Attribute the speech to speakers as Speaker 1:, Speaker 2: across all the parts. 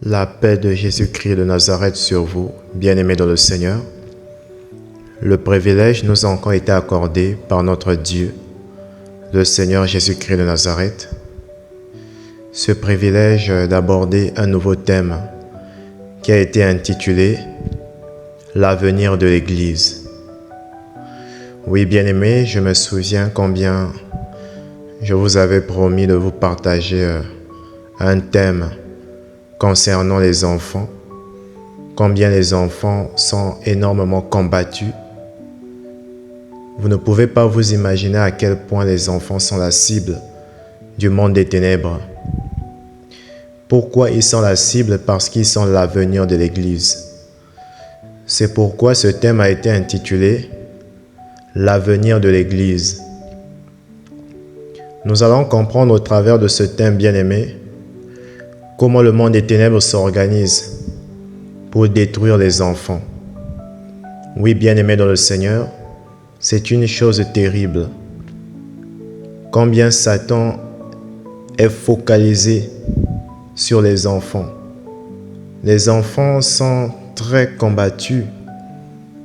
Speaker 1: La paix de Jésus-Christ de Nazareth sur vous, bien-aimés dans le Seigneur. Le privilège nous a encore été accordé par notre Dieu, le Seigneur Jésus-Christ de Nazareth. Ce privilège d'aborder un nouveau thème qui a été intitulé « L'avenir de l'Église ». Oui, bien-aimés, je me souviens combien je vous avais promis de vous partager un thème concernant les enfants, combien les enfants sont énormément combattus. Vous ne pouvez pas vous imaginer à quel point les enfants sont la cible du monde des ténèbres. Pourquoi ils sont la cible? Parce qu'ils sont l'avenir de l'Église. C'est pourquoi ce thème a été intitulé « L'avenir de l'Église ». Nous allons comprendre au travers de ce thème bien-aimé comment le monde des ténèbres s'organise pour détruire les enfants. Oui, bien-aimés dans le Seigneur, c'est une chose terrible. Combien Satan est focalisé sur les enfants. Les enfants sont très combattus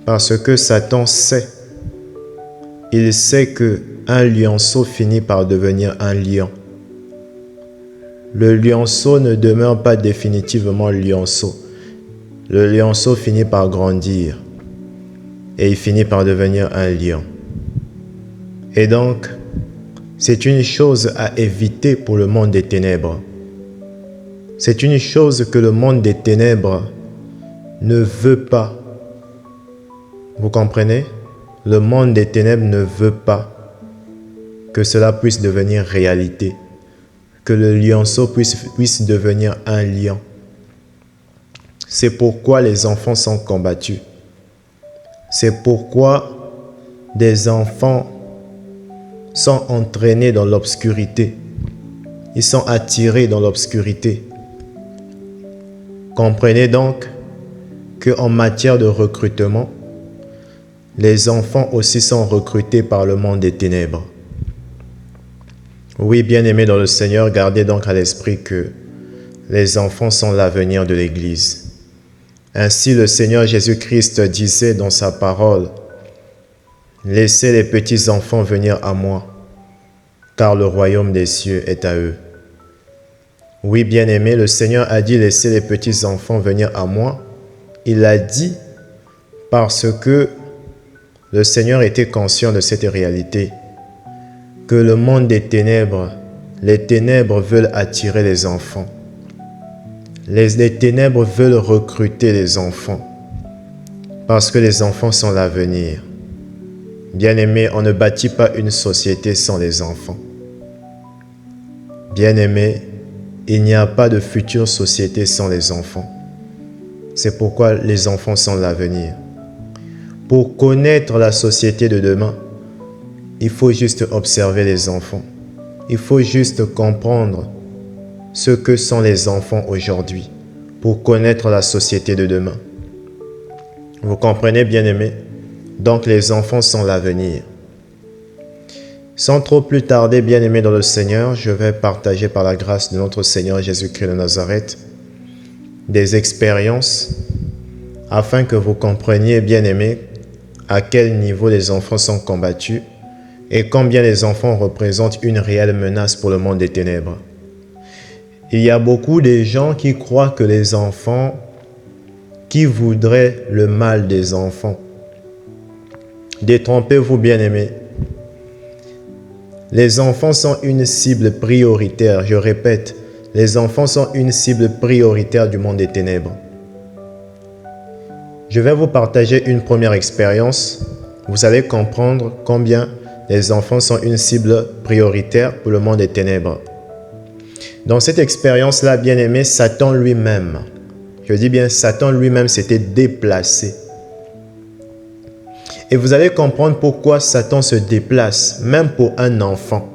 Speaker 1: parce que Satan sait. Il sait qu'un lionceau finit par devenir un lion. Le lionceau ne demeure pas définitivement lionceau. Le lionceau finit par grandir et il finit par devenir un lion. Et donc, c'est une chose à éviter pour le monde des ténèbres. C'est une chose que le monde des ténèbres ne veut pas. Vous comprenez? Le monde des ténèbres ne veut pas que cela puisse devenir réalité. Que le lionceau puisse devenir un lion. C'est pourquoi les enfants sont combattus. C'est pourquoi des enfants sont entraînés dans l'obscurité. Ils sont attirés dans l'obscurité. Comprenez donc qu'en matière de recrutement, les enfants aussi sont recrutés par le monde des ténèbres. Oui, bien-aimés dans le Seigneur, gardez donc à l'esprit que les enfants sont l'avenir de l'Église. Ainsi, le Seigneur Jésus-Christ disait dans sa parole, « Laissez les petits enfants venir à moi, car le royaume des cieux est à eux. » Oui, bien-aimés, le Seigneur a dit « Laissez les petits enfants venir à moi ». Il l'a dit parce que le Seigneur était conscient de cette réalité. Que le monde des ténèbres, les ténèbres veulent attirer les enfants. Les ténèbres veulent recruter les enfants. Parce que les enfants sont l'avenir. Bien-aimés, on ne bâtit pas une société sans les enfants. Bien-aimés, il n'y a pas de future société sans les enfants. C'est pourquoi les enfants sont l'avenir. Pour connaître la société de demain, il faut juste observer les enfants. Il faut juste comprendre ce que sont les enfants aujourd'hui pour connaître la société de demain. Vous comprenez, bien-aimés? Donc les enfants sont l'avenir. Sans trop plus tarder, bien-aimés dans le Seigneur, je vais partager par la grâce de notre Seigneur Jésus-Christ de Nazareth des expériences afin que vous compreniez, bien-aimés, à quel niveau les enfants sont combattus et combien les enfants représentent une réelle menace pour le monde des ténèbres. Il y a beaucoup de gens qui croient que les enfants, qui voudraient le mal des enfants. Détrompez-vous, bien-aimés. Les enfants sont une cible prioritaire, je répète, les enfants sont une cible prioritaire du monde des ténèbres. Je vais vous partager une première expérience. Vous allez comprendre combien les enfants sont une cible prioritaire pour le monde des ténèbres. Dans cette expérience-là, bien-aimé, Satan lui-même, je dis bien Satan lui-même s'était déplacé. Et vous allez comprendre pourquoi Satan se déplace, même pour un enfant.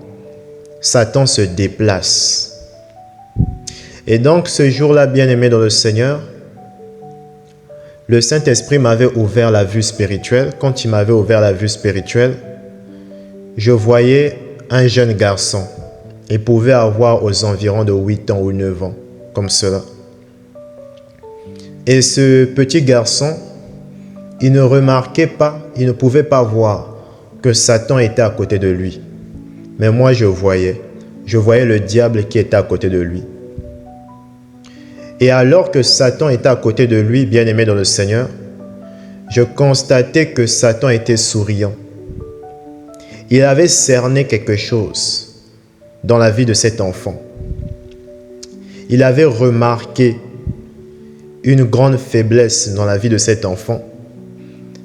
Speaker 1: Satan se déplace. Et donc ce jour-là, bien-aimé dans le Seigneur, le Saint-Esprit m'avait ouvert la vue spirituelle. Quand il m'avait ouvert la vue spirituelle, je voyais un jeune garçon. Il pouvait avoir aux environs de 8 ans ou 9 ans, comme cela. Et ce petit garçon, il ne remarquait pas, il ne pouvait pas voir que Satan était à côté de lui. Mais moi, je voyais le diable qui était à côté de lui. Et alors que Satan était à côté de lui, bien-aimé dans le Seigneur, je constatais que Satan était souriant. Il avait cerné quelque chose dans la vie de cet enfant. Il avait remarqué une grande faiblesse dans la vie de cet enfant.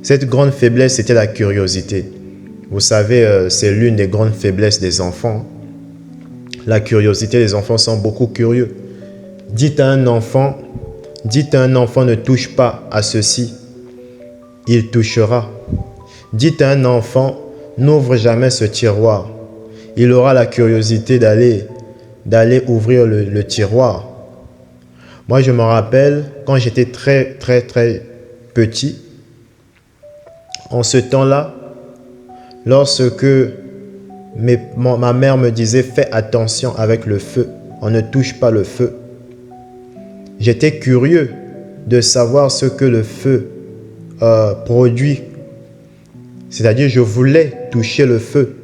Speaker 1: Cette grande faiblesse, c'était la curiosité. Vous savez, c'est l'une des grandes faiblesses des enfants. La curiosité, les enfants sont beaucoup curieux. Dites à un enfant, ne touche pas à ceci, il touchera. Dites à un enfant, n'ouvre jamais ce tiroir. Il aura la curiosité d'aller ouvrir le tiroir. Moi, je me rappelle, quand j'étais très petit, en ce temps-là, lorsque ma mère me disait, fais attention avec le feu, on ne touche pas le feu. J'étais curieux de savoir ce que le feu produit. C'est-à-dire, je voulais toucher le feu.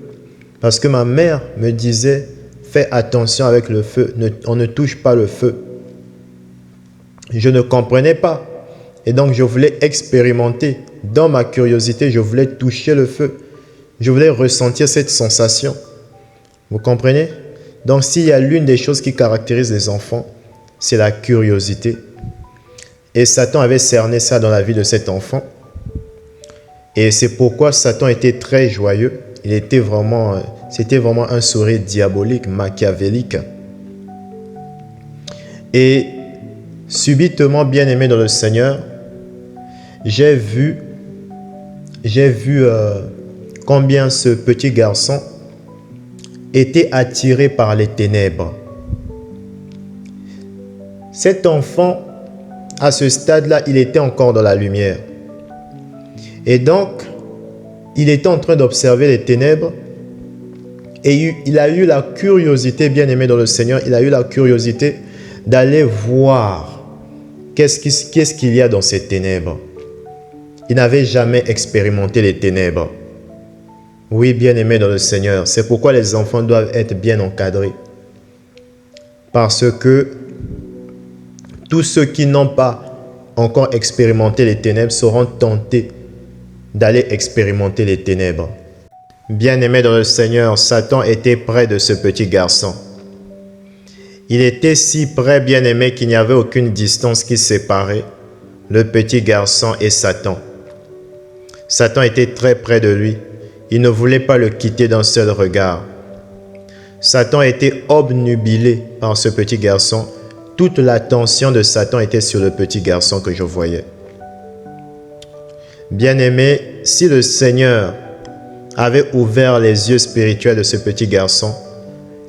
Speaker 1: Parce que ma mère me disait, fais attention avec le feu, on ne touche pas le feu. Je ne comprenais pas. Et donc, je voulais expérimenter. Dans ma curiosité, je voulais toucher le feu. Je voulais ressentir cette sensation. Vous comprenez? Donc, s'il y a l'une des choses qui caractérise les enfants, c'est la curiosité. Et Satan avait cerné ça dans la vie de cet enfant. Et c'est pourquoi Satan était très joyeux. C'était vraiment un sourire diabolique, machiavélique. Et subitement, bien-aimé dans le Seigneur, j'ai vu combien ce petit garçon était attiré par les ténèbres. Cet enfant, à ce stade-là, il était encore dans la lumière. Et donc, il était en train d'observer les ténèbres et il a eu la curiosité, bien-aimé dans le Seigneur, il a eu la curiosité d'aller voir qu'est-ce qu'il y a dans ces ténèbres. Il n'avait jamais expérimenté les ténèbres. Oui, bien-aimé dans le Seigneur, c'est pourquoi les enfants doivent être bien encadrés. Parce que tous ceux qui n'ont pas encore expérimenté les ténèbres seront tentés d'aller expérimenter les ténèbres. Bien-aimé dans le Seigneur, Satan était près de ce petit garçon. Il était si près, bien-aimé, qu'il n'y avait aucune distance qui séparait le petit garçon et Satan. Satan était très près de lui. Il ne voulait pas le quitter d'un seul regard. Satan était obnubilé par ce petit garçon. Toute l'attention de Satan était sur le petit garçon que je voyais. Bien-aimé, si le Seigneur avait ouvert les yeux spirituels de ce petit garçon,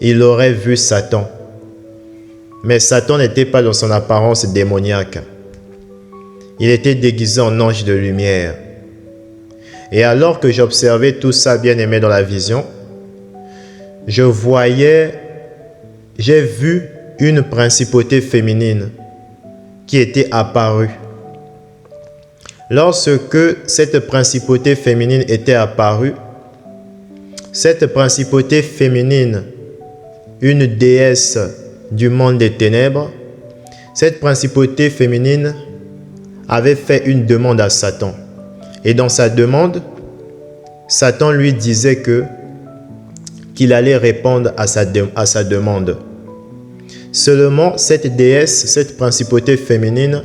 Speaker 1: il aurait vu Satan. Mais Satan n'était pas dans son apparence démoniaque. Il était déguisé en ange de lumière. Et alors que j'observais tout ça, bien-aimé, dans la vision, j'ai vu une principauté féminine qui était apparue. Lorsque cette principauté féminine était apparue, cette principauté féminine, une déesse du monde des ténèbres, cette principauté féminine avait fait une demande à Satan. Et dans sa demande, Satan lui disait qu'il allait répondre à sa demande. Seulement, cette déesse, cette principauté féminine,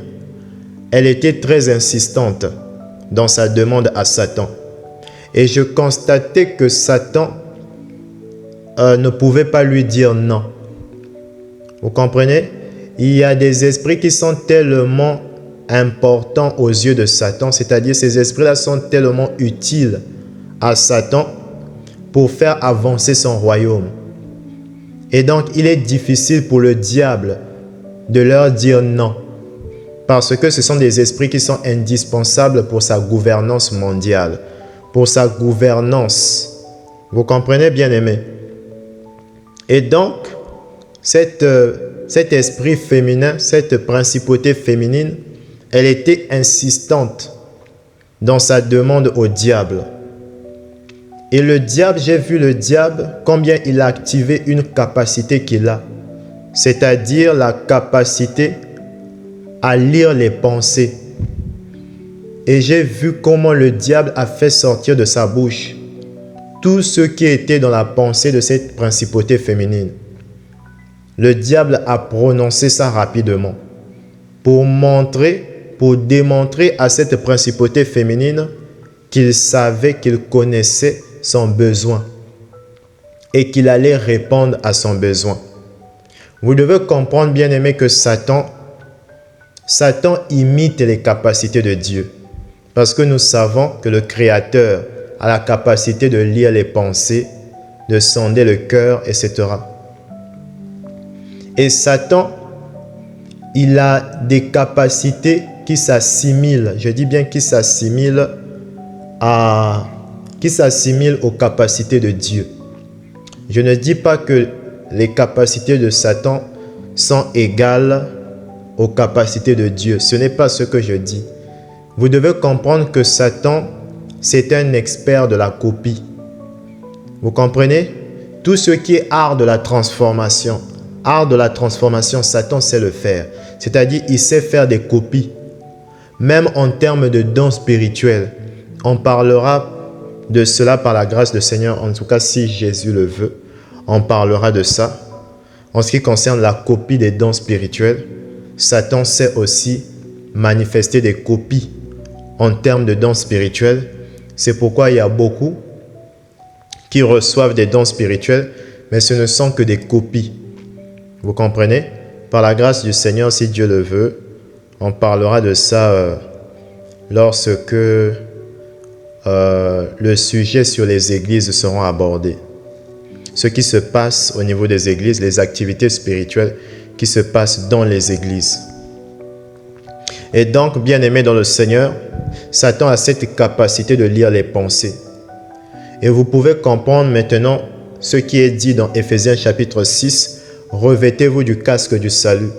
Speaker 1: elle était très insistante dans sa demande à Satan. Et je constatais que Satan ne pouvait pas lui dire non. Vous comprenez? Il y a des esprits qui sont tellement importants aux yeux de Satan, c'est-à-dire ces esprits-là sont tellement utiles à Satan pour faire avancer son royaume. Et donc, il est difficile pour le diable de leur dire non, parce que ce sont des esprits qui sont indispensables pour sa gouvernance mondiale, pour sa gouvernance. Vous comprenez, bien-aimés? Et donc, cet esprit féminin, cette principauté féminine, Elle était insistante dans sa demande au diable. Et le diable, j'ai vu le diable, combien il a activé une capacité qu'il a. C'est-à-dire la capacité à lire les pensées. Et j'ai vu comment le diable a fait sortir de sa bouche tout ce qui était dans la pensée de cette principauté féminine. Le diable a prononcé ça rapidement pour démontrer à cette principauté féminine qu'il savait, qu'il connaissait son besoin et qu'il allait répondre à son besoin. Vous devez comprendre, bien-aimés, que Satan imite les capacités de Dieu. Parce que nous savons que le Créateur a la capacité de lire les pensées, de sonder le cœur, etc. Et Satan, il a des capacités qui s'assimilent, je dis bien qui s'assimilent aux capacités de Dieu. Je ne dis pas que les capacités de Satan sont égales aux capacités de Dieu. Ce n'est pas ce que je dis. Vous devez comprendre que Satan, c'est un expert de la copie. Vous comprenez? Tout ce qui est art de la transformation, Satan sait le faire. C'est-à-dire, il sait faire des copies. Même en termes de dons spirituels. On parlera de cela par la grâce du Seigneur. En tout cas, si Jésus le veut, on parlera de ça. En ce qui concerne la copie des dons spirituels, Satan sait aussi manifester des copies en termes de dons spirituels. C'est pourquoi il y a beaucoup qui reçoivent des dons spirituels, mais ce ne sont que des copies. Vous comprenez? Par la grâce du Seigneur, si Dieu le veut, on parlera de ça lorsque le sujet sur les églises sera abordé. Ce qui se passe au niveau des églises, les activités spirituelles qui se passent dans les églises. Et donc, bien-aimés dans le Seigneur, Satan a cette capacité de lire les pensées. Et vous pouvez comprendre maintenant ce qui est dit dans Éphésiens chapitre 6, « Revêtez-vous du casque du salut ».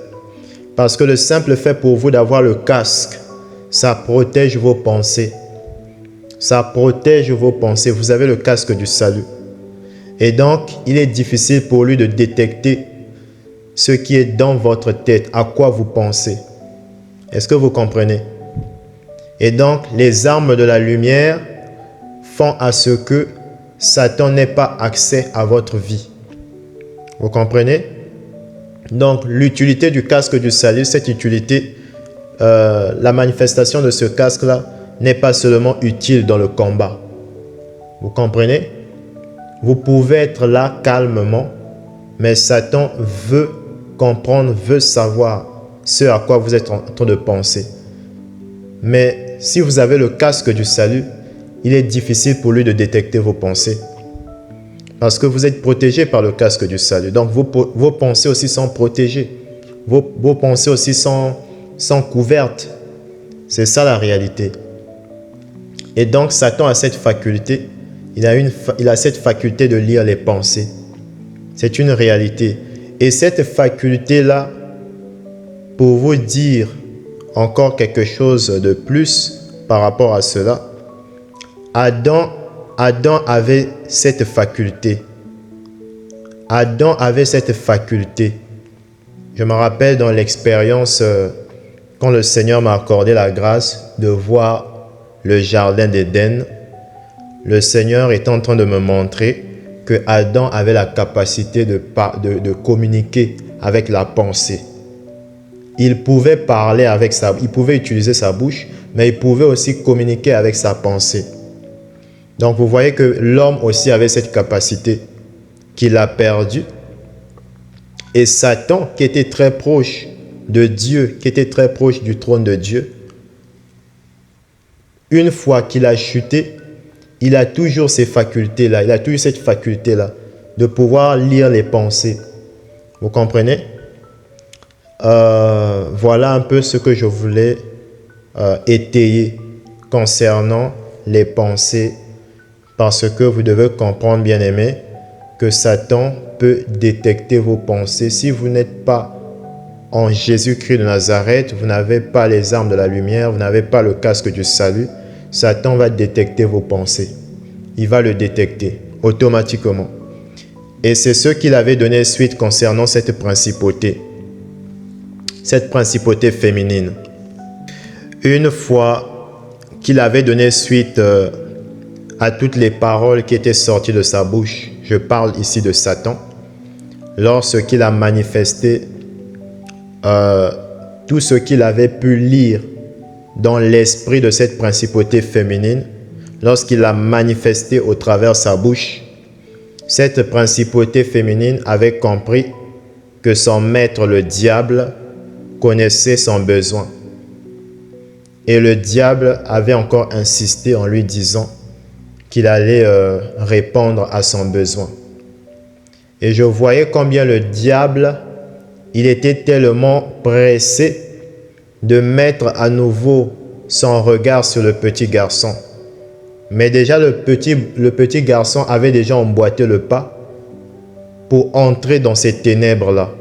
Speaker 1: Parce que le simple fait pour vous d'avoir le casque, ça protège vos pensées. Ça protège vos pensées. Vous avez le casque du salut. Et donc, il est difficile pour lui de détecter ce qui est dans votre tête, à quoi vous pensez. Est-ce que vous comprenez? Et donc, les armes de la lumière font à ce que Satan n'ait pas accès à votre vie. Vous comprenez? Donc, l'utilité du casque du salut, cette utilité, la manifestation de ce casque-là n'est pas seulement utile dans le combat. Vous comprenez? Vous pouvez être là calmement, mais Satan veut comprendre, veut savoir ce à quoi vous êtes en train de penser. Mais si vous avez le casque du salut, il est difficile pour lui de détecter vos pensées. Parce que vous êtes protégé par le casque du salut. Donc vos pensées aussi sont protégées. Vos pensées aussi sont couvertes. C'est ça la réalité. Et donc Satan a cette faculté. Il a cette faculté de lire les pensées. C'est une réalité. Et cette faculté-là, pour vous dire encore quelque chose de plus par rapport à cela, Adam avait cette faculté. Adam avait cette faculté. Je me rappelle dans l'expérience, quand le Seigneur m'a accordé la grâce de voir le jardin d'Éden, le Seigneur est en train de me montrer que Adam avait la capacité de communiquer avec la pensée. Il pouvait parler il pouvait utiliser sa bouche, mais il pouvait aussi communiquer avec sa pensée. Donc vous voyez que l'homme aussi avait cette capacité qu'il a perdue. Et Satan, qui était très proche de Dieu, qui était très proche du trône de Dieu, une fois qu'il a chuté, il a toujours ces facultés-là, il a toujours cette faculté-là de pouvoir lire les pensées. Vous comprenez? Voilà un peu ce que je voulais étayer concernant les pensées, parce que vous devez comprendre, bien-aimés, que Satan peut détecter vos pensées. Si vous n'êtes pas en Jésus-Christ de Nazareth, vous n'avez pas les armes de la lumière, vous n'avez pas le casque du salut, Satan va détecter vos pensées. Il va le détecter automatiquement. Et c'est ce qu'il avait donné suite concernant cette principauté féminine. Une fois qu'il avait donné suite à toutes les paroles qui étaient sorties de sa bouche, je parle ici de Satan, lorsqu'il a manifesté tout ce qu'il avait pu lire dans l'esprit de cette principauté féminine, lorsqu'il a manifesté au travers sa bouche, cette principauté féminine avait compris que son maître, le diable, connaissait son besoin. Et le diable avait encore insisté en lui disant qu'il allait répondre à son besoin. Et je voyais combien le diable, il était tellement pressé de mettre à nouveau son regard sur le petit garçon. Mais déjà le petit garçon avait déjà emboîté le pas pour entrer dans ces ténèbres-là.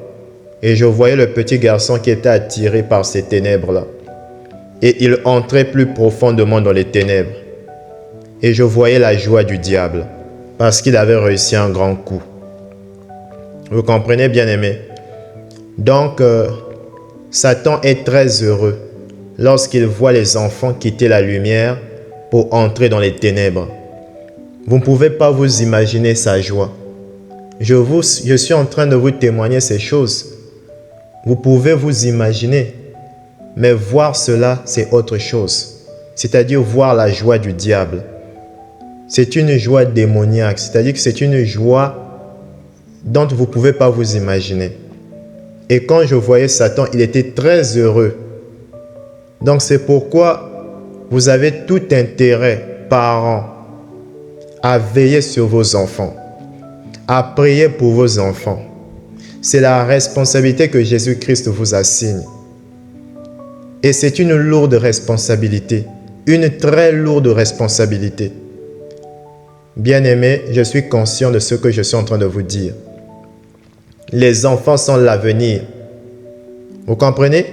Speaker 1: Et je voyais le petit garçon qui était attiré par ces ténèbres-là. Et il entrait plus profondément dans les ténèbres. Et je voyais la joie du diable, parce qu'il avait réussi un grand coup. Vous comprenez, bien-aimés? Donc, Satan est très heureux lorsqu'il voit les enfants quitter la lumière pour entrer dans les ténèbres. Vous ne pouvez pas vous imaginer sa joie. Je suis en train de vous témoigner ces choses. Vous pouvez vous imaginer, mais voir cela, c'est autre chose. C'est-à-dire voir la joie du diable. C'est une joie démoniaque, c'est-à-dire que c'est une joie dont vous ne pouvez pas vous imaginer. Et quand je voyais Satan, il était très heureux. Donc c'est pourquoi vous avez tout intérêt, parents, à veiller sur vos enfants, à prier pour vos enfants. C'est la responsabilité que Jésus-Christ vous assigne. Et c'est une lourde responsabilité, une très lourde responsabilité. Bien-aimés, je suis conscient de ce que je suis en train de vous dire. Les enfants sont l'avenir. Vous comprenez?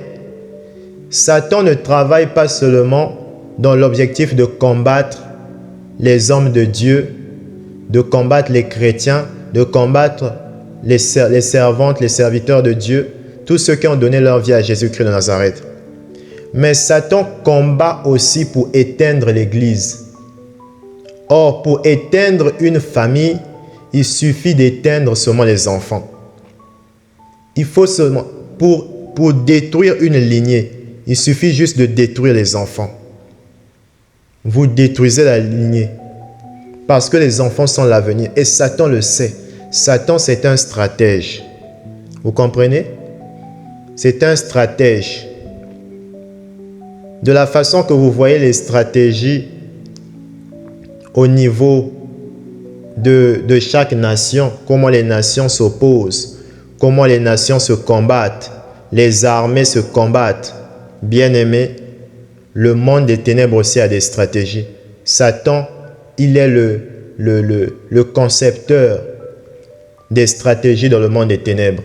Speaker 1: Satan ne travaille pas seulement dans l'objectif de combattre les hommes de Dieu, de combattre les chrétiens, de combattre les servantes, les serviteurs de Dieu, tous ceux qui ont donné leur vie à Jésus-Christ de Nazareth. Mais Satan combat aussi pour éteindre l'Église. Or, pour éteindre une famille, il suffit d'éteindre seulement les enfants. Il faut seulement, pour détruire une lignée, il suffit juste de détruire les enfants. Vous détruisez la lignée parce que les enfants sont l'avenir. Et Satan le sait. Satan, c'est un stratège. Vous comprenez? C'est un stratège. De la façon que vous voyez les stratégies au niveau de chaque nation, comment les nations s'opposent, comment les nations se combattent, les armées se combattent. Bien-aimés, le monde des ténèbres aussi a des stratégies. Satan, il est le concepteur des stratégies dans le monde des ténèbres.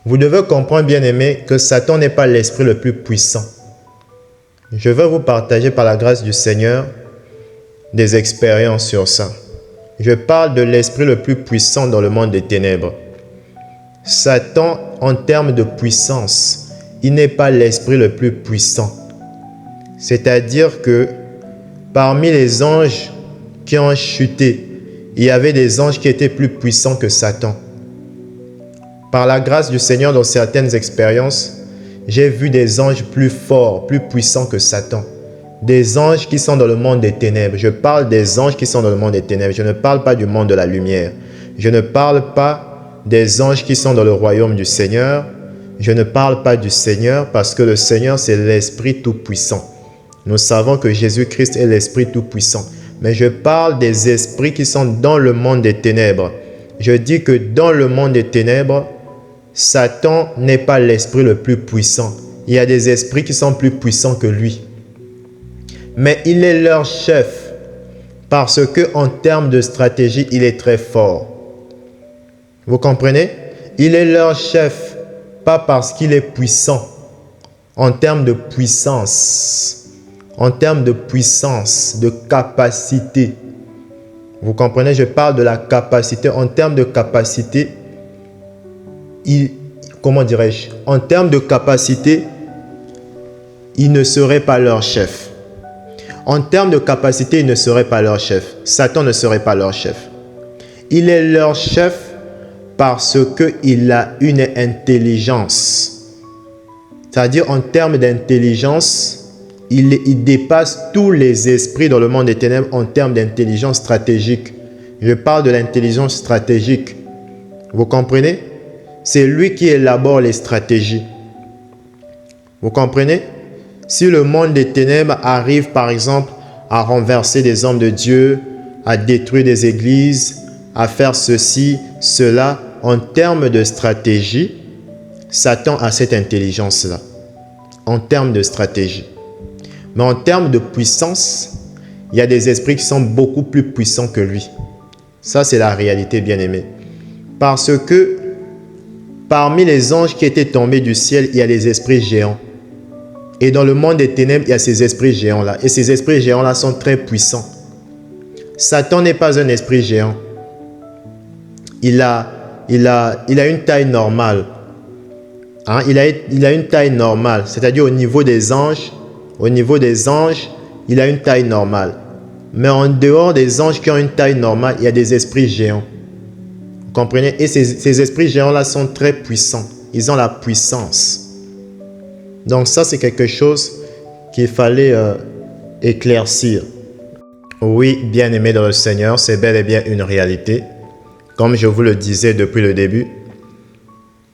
Speaker 1: Vous devez comprendre, bien-aimés, que Satan n'est pas l'esprit le plus puissant. Je vais vous partager par la grâce du Seigneur des expériences sur ça. Je parle de l'esprit le plus puissant dans le monde des ténèbres. Satan, en termes de puissance, il n'est pas l'esprit le plus puissant. C'est-à-dire que parmi les anges qui ont chuté, il y avait des anges qui étaient plus puissants que Satan. Par la grâce du Seigneur, dans certaines expériences, j'ai vu des anges plus forts, plus puissants que Satan. Des anges qui sont dans le monde des ténèbres. Je parle des anges qui sont dans le monde des ténèbres. Je ne parle pas du monde de la lumière. Je ne parle pas des anges qui sont dans le royaume du Seigneur. Je ne parle pas du Seigneur parce que le Seigneur, c'est l'Esprit Tout-Puissant. Nous savons que Jésus-Christ est l'Esprit Tout-Puissant. Mais je parle des esprits qui sont dans le monde des ténèbres. Je dis que dans le monde des ténèbres, Satan n'est pas l'esprit le plus puissant. Il y a des esprits qui sont plus puissants que lui. Mais il est leur chef parce que en termes de stratégie, il est très fort. Vous comprenez? Il est leur chef pas parce qu'il est puissant, en termes de puissance, de capacité. Vous comprenez, je parle de la capacité. En termes de capacité, en termes de capacité, il ne serait pas leur chef. En termes de capacité, il ne serait pas leur chef. Satan ne serait pas leur chef. Il est leur chef parce qu'il a une intelligence. C'est-à-dire, en termes d'intelligence, il dépasse tous les esprits dans le monde des ténèbres en termes d'intelligence stratégique. Je parle de l'intelligence stratégique. Vous comprenez? C'est lui qui élabore les stratégies. Vous comprenez? Si le monde des ténèbres arrive, par exemple, à renverser des hommes de Dieu, à détruire des églises, à faire ceci, cela, en termes de stratégie, Satan a cette intelligence-là. En termes de stratégie. Mais en termes de puissance, il y a des esprits qui sont beaucoup plus puissants que lui. Ça, c'est la réalité, bien-aimé. Parce que parmi les anges qui étaient tombés du ciel, il y a des esprits géants. Et dans le monde des ténèbres, il y a ces esprits géants-là. Et ces esprits géants-là sont très puissants. Satan n'est pas un esprit géant. Il a une taille normale. Hein? Il a une taille normale. C'est-à-dire au niveau des anges, il a une taille normale. Mais en dehors des anges qui ont une taille normale, il y a des esprits géants. Vous comprenez? Et ces esprits géants-là sont très puissants. Ils ont la puissance. Donc ça, c'est quelque chose qu'il fallait éclaircir. Oui, bien-aimés dans le Seigneur, c'est bel et bien une réalité. Comme je vous le disais depuis le début,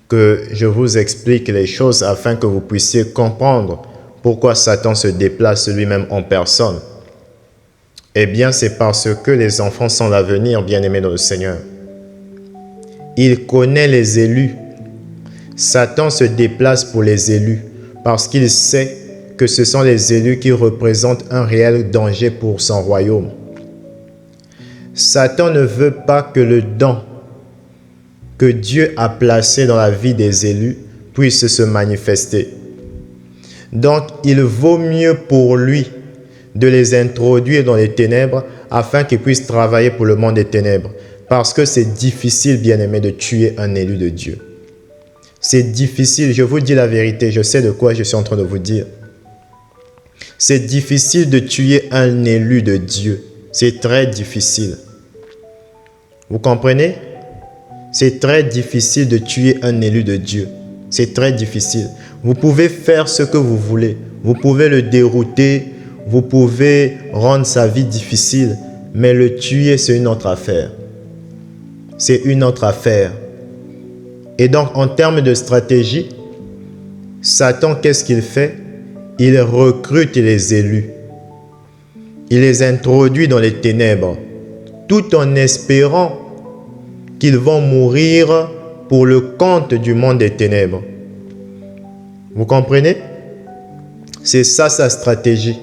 Speaker 1: que je vous explique les choses afin que vous puissiez comprendre pourquoi Satan se déplace lui-même en personne. Eh bien, c'est parce que les enfants sont l'avenir, bien-aimés dans le Seigneur. Il connaît les élus. Satan se déplace pour les élus parce qu'il sait que ce sont les élus qui représentent un réel danger pour son royaume. Satan ne veut pas que le don que Dieu a placé dans la vie des élus puisse se manifester. Donc, il vaut mieux pour lui de les introduire dans les ténèbres afin qu'ils puissent travailler pour le monde des ténèbres. Parce que c'est difficile, bien-aimé, de tuer un élu de Dieu. C'est difficile, je vous dis la vérité, je sais de quoi je suis en train de vous dire. C'est difficile de tuer un élu de Dieu. C'est très difficile. Vous comprenez? C'est très difficile de tuer un élu de Dieu. C'est très difficile. Vous pouvez faire ce que vous voulez. Vous pouvez le dérouter. Vous pouvez rendre sa vie difficile. Mais le tuer, c'est une autre affaire. C'est une autre affaire. Et donc, en termes de stratégie, Satan, qu'est-ce qu'il fait? Il recrute les élus. Il les introduit dans les ténèbres, tout en espérant qu'ils vont mourir pour le compte du monde des ténèbres. Vous comprenez? C'est ça sa stratégie.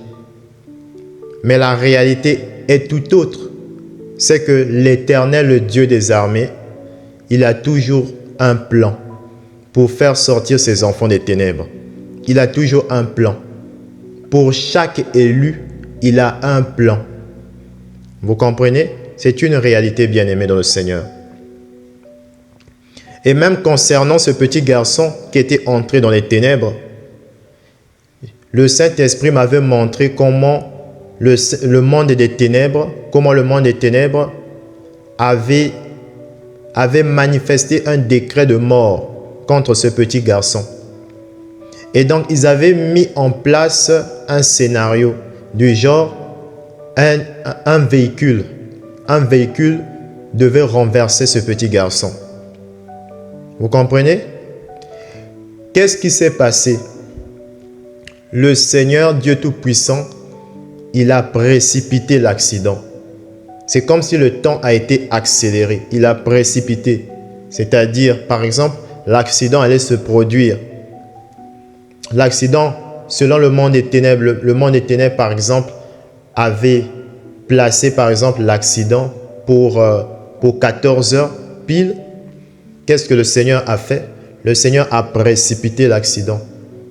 Speaker 1: Mais la réalité est tout autre. C'est que l'Éternel, le Dieu des armées, il a toujours un plan pour faire sortir ses enfants des ténèbres. Il a toujours un plan. Pour chaque élu, il a un plan. Vous comprenez? C'est une réalité, bien-aimée dans le Seigneur. Et même concernant ce petit garçon qui était entré dans les ténèbres, le Saint-Esprit m'avait montré comment le monde des ténèbres avait manifesté un décret de mort contre ce petit garçon. Et donc, ils avaient mis en place un scénario du genre, un véhicule devait renverser ce petit garçon. Vous comprenez? Qu'est-ce qui s'est passé? Le Seigneur Dieu Tout-Puissant, il a précipité l'accident. C'est comme si le temps a été accéléré. Il a précipité. C'est-à-dire, par exemple, l'accident allait se produire. L'accident, selon le monde des ténèbres, le monde des ténèbres, par exemple, avait placé, par exemple, l'accident pour 14 heures pile. Qu'est-ce que le Seigneur a fait? le Seigneur a précipité l'accident.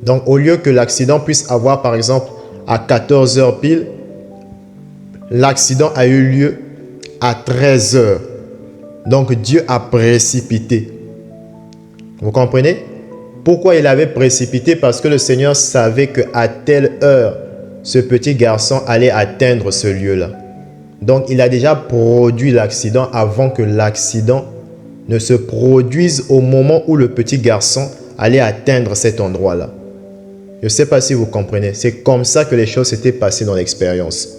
Speaker 1: Donc, au lieu que l'accident puisse avoir, par exemple, à 14 heures pile, l'accident a eu lieu à 13 heures. Donc, Dieu a précipité. Vous comprenez? Pourquoi il avait précipité? Parce que le Seigneur savait qu'à telle heure, ce petit garçon allait atteindre ce lieu-là. Donc, il a déjà produit l'accident avant que l'accident ne se produise au moment où le petit garçon allait atteindre cet endroit-là. Je ne sais pas si vous comprenez. C'est comme ça que les choses s'étaient passées dans l'expérience.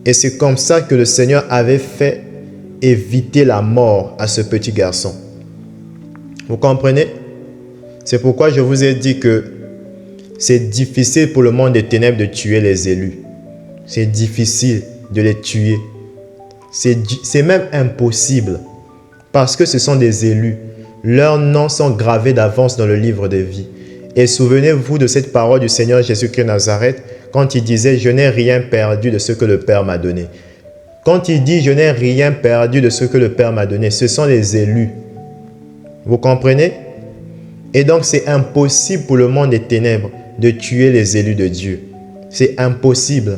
Speaker 1: Et c'est comme ça que le Seigneur avait fait éviter la mort à ce petit garçon. Vous comprenez? C'est pourquoi je vous ai dit que c'est difficile pour le monde des ténèbres de tuer les élus. C'est difficile de les tuer. C'est même impossible. Parce que ce sont des élus. Leurs noms sont gravés d'avance dans le livre de vie. Et souvenez-vous de cette parole du Seigneur Jésus-Christ de Nazareth quand il disait « Je n'ai rien perdu de ce que le Père m'a donné ». Quand il dit « Je n'ai rien perdu de ce que le Père m'a donné », ce sont les élus. Vous comprenez? Et donc c'est impossible pour le monde des ténèbres de tuer les élus de Dieu. C'est impossible.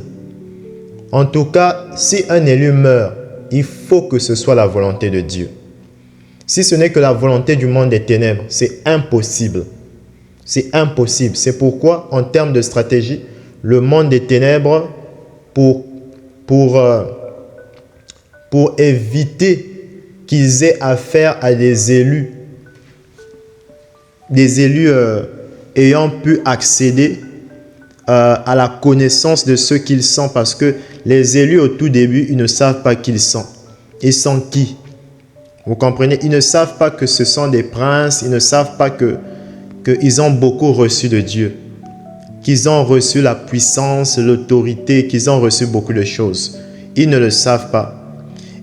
Speaker 1: En tout cas, si un élu meurt, il faut que ce soit la volonté de Dieu. Si ce n'est que la volonté du monde des ténèbres, c'est impossible. C'est impossible. C'est pourquoi, en termes de stratégie, le monde des ténèbres, pour éviter qu'ils aient affaire à des élus ayant pu accéder à la connaissance de ce qu'ils sont, parce que les élus au tout début, ils ne savent pas qui ils sont. Ils sont qui? Vous comprenez? Ils ne savent pas que ce sont des princes, ils ne savent pas qu'ils ont beaucoup reçu de Dieu, qu'ils ont reçu la puissance, l'autorité, qu'ils ont reçu beaucoup de choses. Ils ne le savent pas.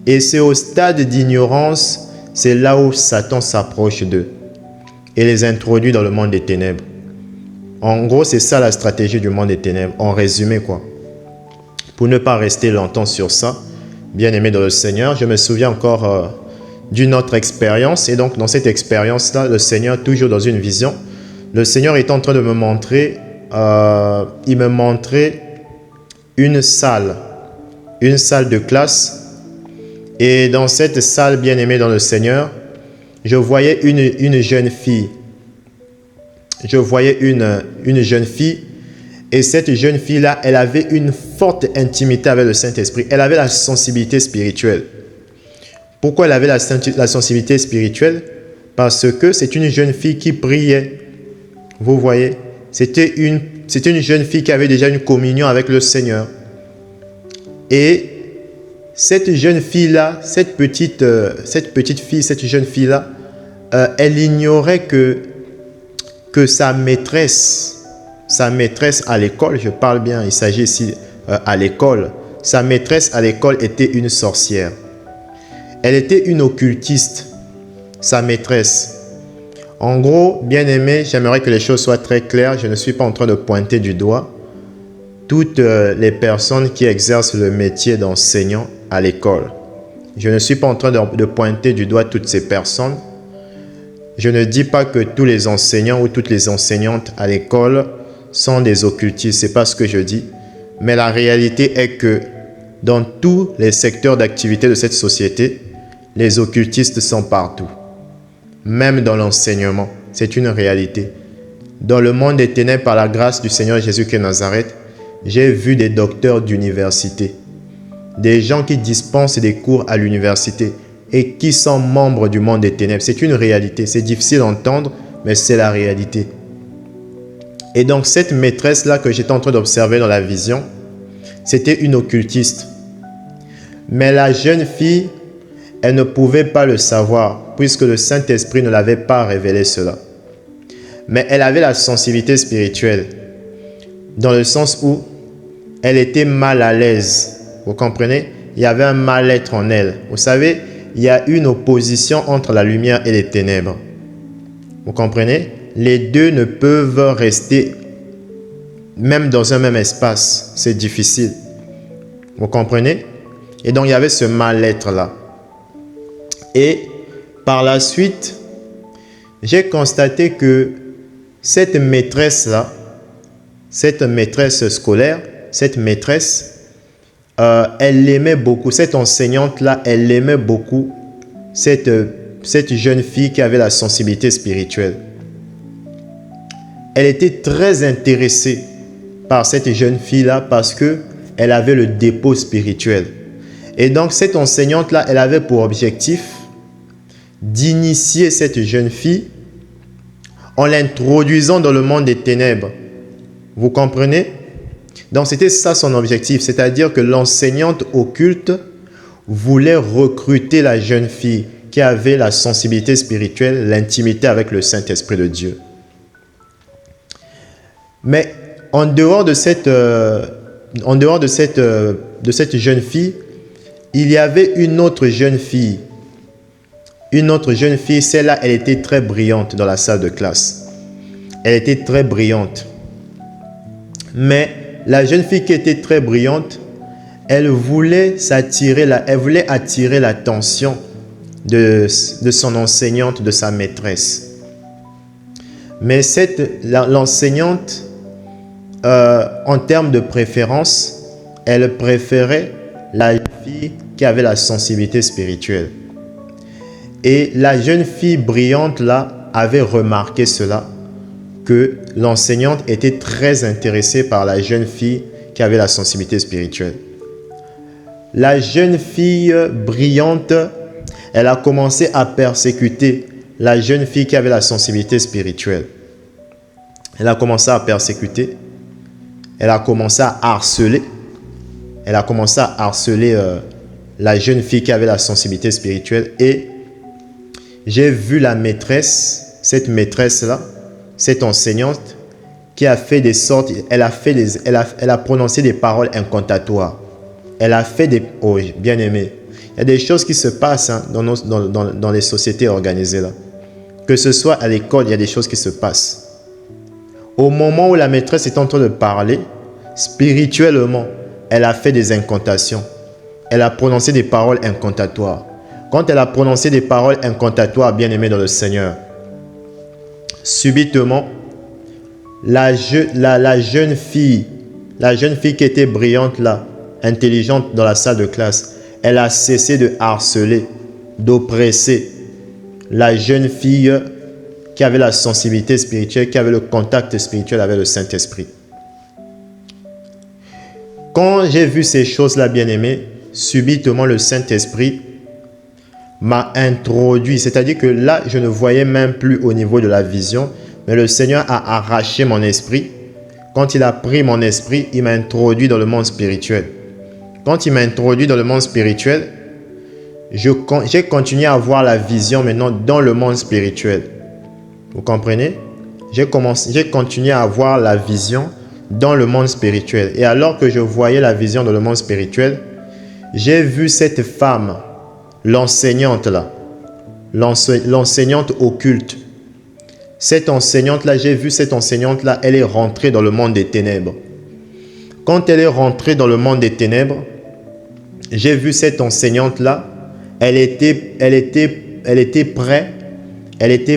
Speaker 1: Et c'est au stade d'ignorance, c'est là où Satan s'approche d'eux et les introduit dans le monde des ténèbres. En gros, c'est ça la stratégie du monde des ténèbres, en résumé quoi. Pour ne pas rester longtemps sur ça, bien aimé dans le Seigneur, je me souviens encore d'une autre expérience. Et donc, dans cette expérience-là, le Seigneur, toujours dans une vision, le Seigneur est en train de me montrer, il me montrait une salle de classe. Et dans cette salle, bien aimé dans le Seigneur, je voyais une jeune fille. Je voyais une jeune fille. Et cette jeune fille-là, elle avait une forte intimité avec le Saint-Esprit. Elle avait la sensibilité spirituelle. Pourquoi elle avait la sensibilité spirituelle? Parce que c'est une jeune fille qui priait. Vous voyez, c'était une jeune fille qui avait déjà une communion avec le Seigneur. Et cette jeune fille-là, cette jeune fille-là, elle ignorait que sa maîtresse à l'école, je parle bien, il s'agit ici à l'école, sa maîtresse à l'école était une sorcière. Elle était une occultiste, sa maîtresse. En gros, bien aimé, j'aimerais que les choses soient très claires. Je ne suis pas en train de pointer du doigt toutes les personnes qui exercent le métier d'enseignant à l'école. Je ne suis pas en train de pointer du doigt toutes ces personnes. Je ne dis pas que tous les enseignants ou toutes les enseignantes à l'école sont des occultistes. Ce n'est pas ce que je dis. Mais la réalité est que dans tous les secteurs d'activité de cette société, les occultistes sont partout. Même dans l'enseignement, c'est une réalité. Dans le monde des ténèbres, par la grâce du Seigneur Jésus-Christ de Nazareth, j'ai vu des docteurs d'université, des gens qui dispensent des cours à l'université et qui sont membres du monde des ténèbres. C'est une réalité. C'est difficile à entendre, mais c'est la réalité. Et donc, cette maîtresse-là que j'étais en train d'observer dans la vision, c'était une occultiste. Mais la jeune fille, elle ne pouvait pas le savoir, puisque le Saint-Esprit ne l'avait pas révélé cela. Mais elle avait la sensibilité spirituelle, dans le sens où elle était mal à l'aise. Vous comprenez? Il y avait un mal-être en elle. Vous savez, il y a une opposition entre la lumière et les ténèbres. Vous comprenez? Les deux ne peuvent rester même dans un même espace. C'est difficile. Vous comprenez? Et donc, il y avait ce mal-être-là. Et par la suite, j'ai constaté que cette maîtresse-là, cette maîtresse scolaire, cette maîtresse, elle aimait beaucoup, cette enseignante-là, elle aimait beaucoup cette jeune fille qui avait la sensibilité spirituelle. Elle était très intéressée par cette jeune fille-là parce qu'elle avait le dépôt spirituel. Et donc, cette enseignante-là, elle avait pour objectif d'initier cette jeune fille en l'introduisant dans le monde des ténèbres. Vous comprenez? Donc, c'était ça son objectif, c'est-à-dire que l'enseignante occulte voulait recruter la jeune fille qui avait la sensibilité spirituelle, l'intimité avec le Saint-Esprit de Dieu. Mais en dehors de cette jeune fille, il y avait une autre jeune fille. Une autre jeune fille, celle-là, elle était très brillante dans la salle de classe. Elle était très brillante. Mais la jeune fille qui était très brillante, elle voulait attirer l'attention de son enseignante, de sa maîtresse. Mais l'enseignante, en termes de préférence, elle préférait la fille qui avait la sensibilité spirituelle. Et la jeune fille brillante là avait remarqué cela, que l'enseignante était très intéressée par la jeune fille qui avait la sensibilité spirituelle. La jeune fille brillante, elle a commencé à persécuter la jeune fille qui avait la sensibilité spirituelle. Elle a commencé à persécuter, elle a commencé à harceler, la jeune fille qui avait la sensibilité spirituelle. Et j'ai vu la maîtresse, cette maîtresse-là, cette enseignante, qui a fait des sortes, elle a prononcé des paroles incantatoires. Elle a fait des... Oh, bien aimé. Il y a des choses qui se passent dans les sociétés organisées là. Que ce soit à l'école, il y a des choses qui se passent. Au moment où la maîtresse est en train de parler, spirituellement, elle a fait des incantations. Elle a prononcé des paroles incantatoires. Quand elle a prononcé des paroles incantatoires, bien aimé dans le Seigneur, subitement, la jeune fille qui était brillante là, intelligente dans la salle de classe, elle a cessé de harceler, d'oppresser la jeune fille qui avait la sensibilité spirituelle, qui avait le contact spirituel avec le Saint-Esprit. Quand j'ai vu ces choses-là, bien-aimés, subitement le Saint-Esprit m'a introduit. C'est-à-dire que là, je ne voyais même plus au niveau de la vision, mais le Seigneur a arraché mon esprit. Quand il a pris mon esprit, il m'a introduit dans le monde spirituel. Quand il m'a introduit dans le monde spirituel, j'ai continué à voir la vision maintenant dans le monde spirituel. Vous comprenez? J'ai continué à voir la vision dans le monde spirituel. Et alors que je voyais la vision dans le monde spirituel, j'ai vu cette femme, l'enseignante là, l'enseignante occulte. Cette enseignante-là, j'ai vu cette enseignante-là, elle est rentrée dans le monde des ténèbres. Quand elle est rentrée dans le monde des ténèbres, j'ai vu cette enseignante-là, elle était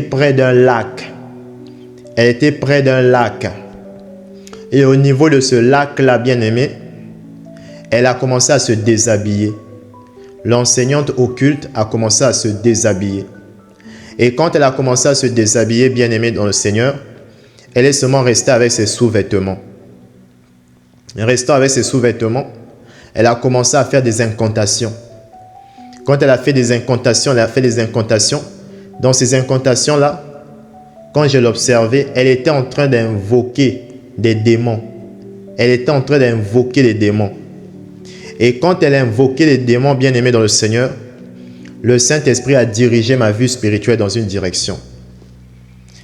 Speaker 1: près d'un lac. Elle était près d'un lac. Et au niveau de ce lac-là, bien-aimé, elle a commencé à se déshabiller. L'enseignante occulte a commencé à se déshabiller. Et quand elle a commencé à se déshabiller, bien-aimée dans le Seigneur, elle est seulement restée avec ses sous-vêtements. Restant avec ses sous-vêtements, elle a commencé à faire des incantations. Quand elle a fait des incantations, Dans ces incantations-là, quand je l'observais, elle était en train d'invoquer des démons. Elle était en train d'invoquer les démons. Et quand elle invoquait les démons bien-aimés dans le Seigneur, le Saint-Esprit a dirigé ma vue spirituelle dans une direction.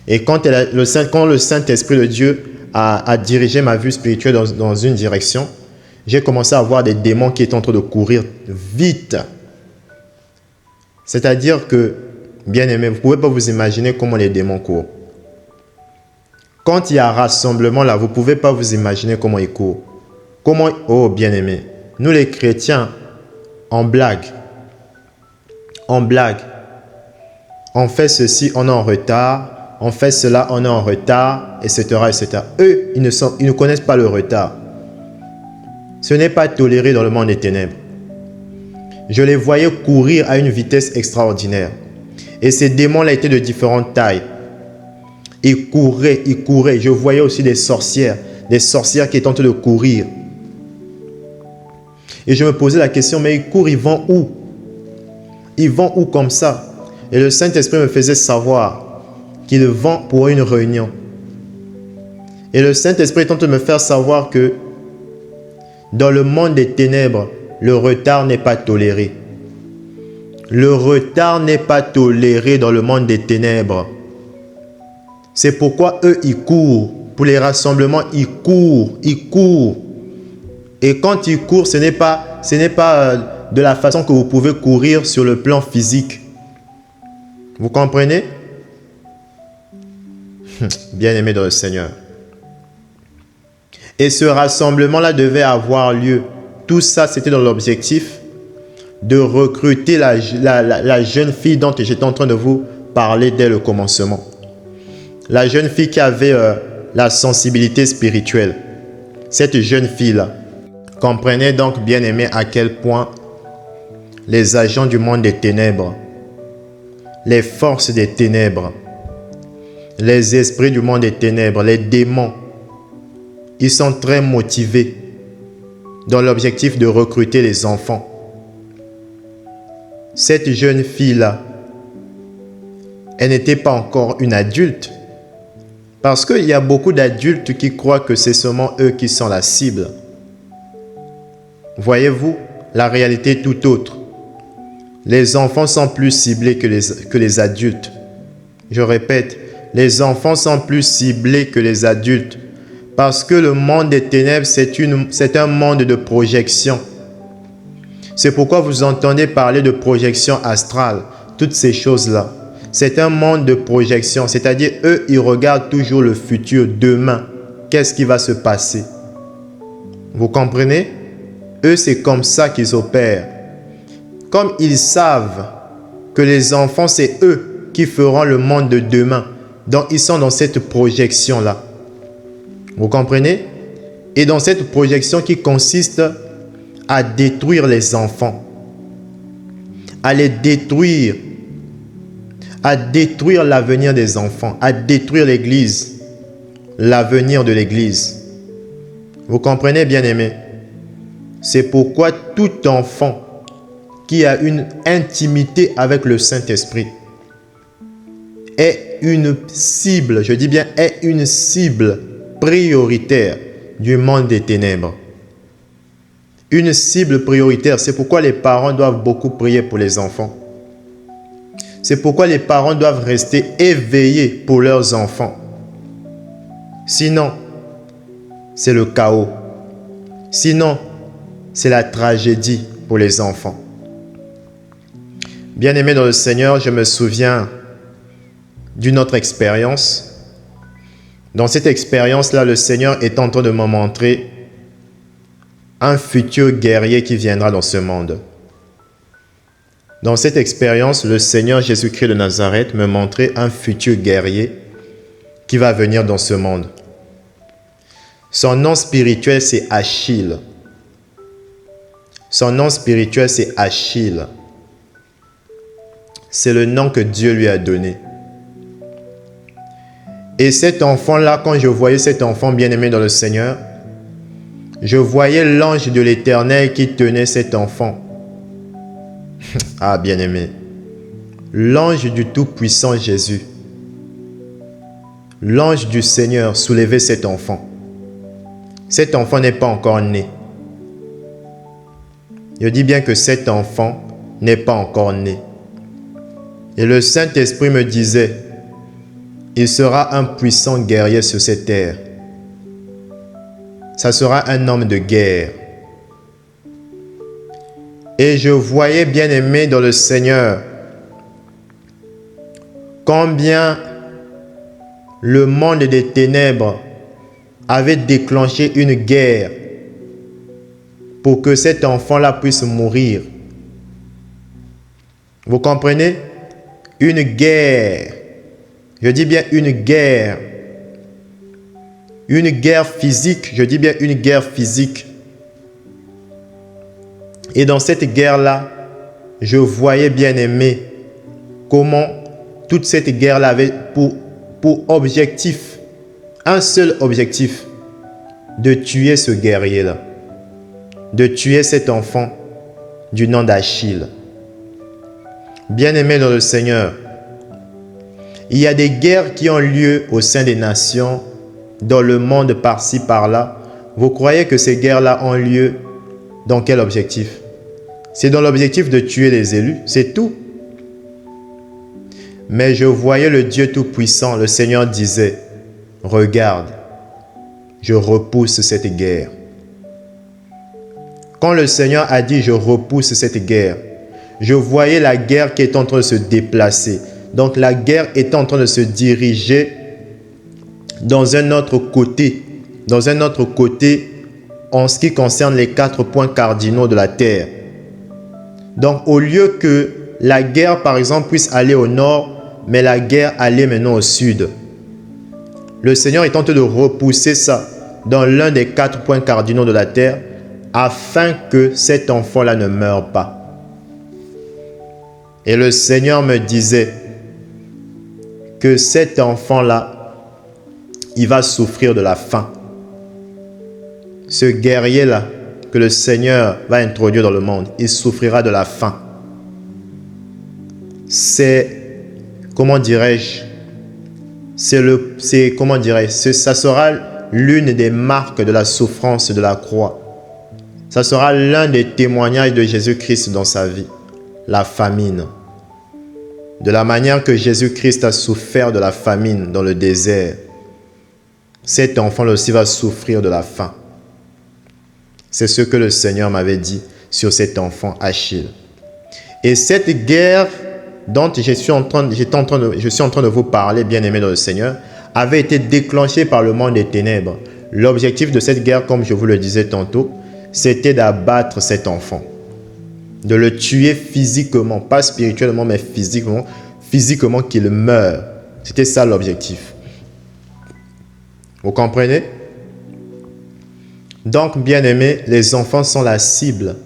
Speaker 1: Et quand le Saint-Esprit de Dieu a dirigé ma vue spirituelle dans une direction, j'ai commencé à voir des démons qui étaient en train de courir vite. C'est-à-dire que, bien-aimés, vous ne pouvez pas vous imaginer comment les démons courent. Quand il y a rassemblement là, vous ne pouvez pas vous imaginer comment ils courent. Oh, bien-aimés, nous les chrétiens, en blague, on fait ceci, on est en retard, on fait cela, on est en retard, etc., etc. Eux, ils ne connaissent pas le retard. Ce n'est pas toléré dans le monde des ténèbres. Je les voyais courir à une vitesse extraordinaire. Et ces démons-là étaient de différentes tailles. Ils couraient, ils couraient. Je voyais aussi des sorcières qui étaient en train de courir. Et je me posais la question, mais ils courent, ils vont où? Ils vont où comme ça? Et le Saint-Esprit me faisait savoir qu'ils vont pour une réunion. Et le Saint-Esprit est en train de me faire savoir que dans le monde des ténèbres, le retard n'est pas toléré. Le retard n'est pas toléré dans le monde des ténèbres. C'est pourquoi eux, ils courent. Pour les rassemblements, ils courent, ils courent. Et quand ils courent, ce n'est pas de la façon que vous pouvez courir sur le plan physique. Vous comprenez? Bien-aimés dans le Seigneur. Et ce rassemblement-là devait avoir lieu. Tout ça, c'était dans l'objectif de recruter la jeune fille dont j'étais en train de vous parler dès le commencement. La jeune fille qui avait la sensibilité spirituelle. Cette jeune fille-là. Comprenez donc, bien-aimés, à quel point les agents du monde des ténèbres, les forces des ténèbres, les esprits du monde des ténèbres, les démons, ils sont très motivés dans l'objectif de recruter les enfants. Cette jeune fille-là, elle n'était pas encore une adulte. Parce qu'il y a beaucoup d'adultes qui croient que c'est seulement eux qui sont la cible. Voyez-vous, la réalité est tout autre. Les enfants sont plus ciblés que les adultes. Je répète, les enfants sont plus ciblés que les adultes. Parce que le monde des ténèbres, c'est un monde de projection. C'est pourquoi vous entendez parler de projection astrale, toutes ces choses-là. C'est un monde de projection, c'est-à-dire eux, ils regardent toujours le futur, demain. Qu'est-ce qui va se passer? Vous comprenez? Eux, c'est comme ça qu'ils opèrent. Comme ils savent que les enfants, c'est eux qui feront le monde de demain. Donc, ils sont dans cette projection-là. Vous comprenez? Et dans cette projection qui consiste à détruire les enfants, à les détruire, à détruire l'avenir des enfants, à détruire l'Église, l'avenir de l'Église. Vous comprenez, bien-aimés? C'est pourquoi tout enfant qui a une intimité avec le Saint-Esprit est une cible, je dis bien est une cible prioritaire du monde des ténèbres. Une cible prioritaire, c'est pourquoi les parents doivent beaucoup prier pour les enfants. C'est pourquoi les parents doivent rester éveillés pour leurs enfants. Sinon, c'est le chaos. Sinon, c'est la tragédie pour les enfants. Bien-aimés dans le Seigneur, je me souviens d'une autre expérience. Dans cette expérience-là, le Seigneur est en train de me montrer un futur guerrier qui viendra dans ce monde. Dans cette expérience, le Seigneur Jésus-Christ de Nazareth me montrait un futur guerrier qui va venir dans ce monde. Son nom spirituel, c'est Achille. Son nom spirituel, c'est Achille. C'est le nom que Dieu lui a donné. Et cet enfant-là, quand je voyais cet enfant bien-aimé dans le Seigneur, je voyais l'ange de l'Éternel qui tenait cet enfant. Ah, bien-aimé. L'ange du Tout-Puissant Jésus. L'ange du Seigneur soulevait cet enfant. Cet enfant n'est pas encore né. Je dis bien que cet enfant n'est pas encore né. Et le Saint-Esprit me disait, il sera un puissant guerrier sur cette terre. Ça sera un homme de guerre. Et je voyais, bien-aimé dans le Seigneur, combien le monde des ténèbres avait déclenché une guerre pour que cet enfant-là puisse mourir. Vous comprenez? Une guerre Je dis bien une guerre. Une guerre physique. Je dis bien une guerre physique. Et dans cette guerre-là, je voyais, bien aimé, comment toute cette guerre-là avait pour objectif, un seul objectif, de tuer ce guerrier-là, de tuer cet enfant du nom d'Achille. Bien-aimé dans le Seigneur, il y a des guerres qui ont lieu au sein des nations, dans le monde par-ci, par-là. Vous croyez que ces guerres-là ont lieu dans quel objectif? C'est dans l'objectif de tuer les élus, c'est tout. Mais je voyais le Dieu Tout-Puissant, le Seigneur disait, « Regarde, je repousse cette guerre. » Quand le Seigneur a dit « Je repousse cette guerre », je voyais la guerre qui est en train de se déplacer. Donc la guerre est en train de se diriger dans un autre côté. Dans un autre côté en ce qui concerne les 4 points cardinaux de la terre. Donc au lieu que la guerre par exemple puisse aller au nord, mais la guerre allait maintenant au sud. Le Seigneur est en train de repousser ça dans l'un des 4 points cardinaux de la terre afin que cet enfant-là ne meure pas. Et le Seigneur me disait que cet enfant-là, il va souffrir de la faim. Ce guerrier-là que le Seigneur va introduire dans le monde, il souffrira de la faim. C'est, comment dirais-je, ça sera l'une des marques de la souffrance de la croix. Ça sera l'un des témoignages de Jésus-Christ dans sa vie, la famine. De la manière que Jésus-Christ a souffert de la famine dans le désert, cet enfant aussi va souffrir de la faim. C'est ce que le Seigneur m'avait dit sur cet enfant Achille. Et cette guerre dont je suis en train de vous parler, bien-aimés dans le Seigneur, avait été déclenchée par le monde des ténèbres. L'objectif de cette guerre, comme je vous le disais tantôt, c'était d'abattre cet enfant. De le tuer physiquement, pas spirituellement, mais physiquement qu'il meure. C'était ça l'objectif. Vous comprenez? Donc, bien-aimés, les enfants sont la cible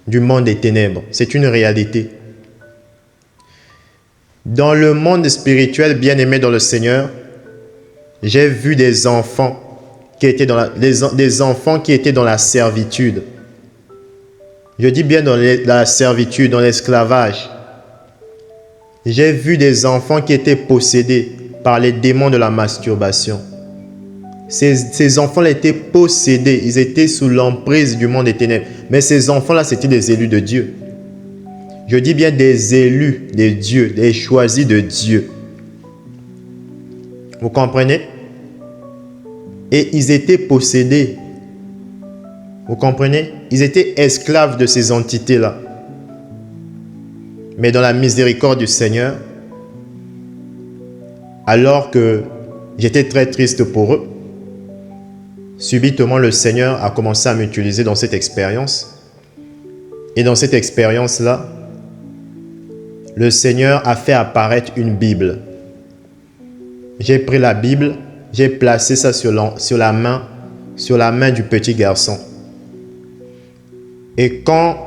Speaker 1: du monde des ténèbres. C'est une réalité. Dans le monde spirituel, bien-aimés dans le Seigneur, j'ai vu des enfants qui étaient dans la servitude. Je dis bien dans la servitude, dans l'esclavage. J'ai vu des enfants qui étaient possédés par les démons de la masturbation. Ces enfants-là étaient possédés, ils étaient sous l'emprise du monde des ténèbres. Mais ces enfants-là, c'était des élus de Dieu. Je dis bien des élus de Dieu, des choisis de Dieu. Vous comprenez? Et ils étaient possédés. Vous comprenez? Ils étaient esclaves de ces entités-là. Mais dans la miséricorde du Seigneur, alors que j'étais très triste pour eux, subitement le Seigneur a commencé à m'utiliser dans cette expérience. Et dans cette expérience-là, le Seigneur a fait apparaître une Bible. J'ai pris la Bible, j'ai placé ça sur la main du petit garçon. Et quand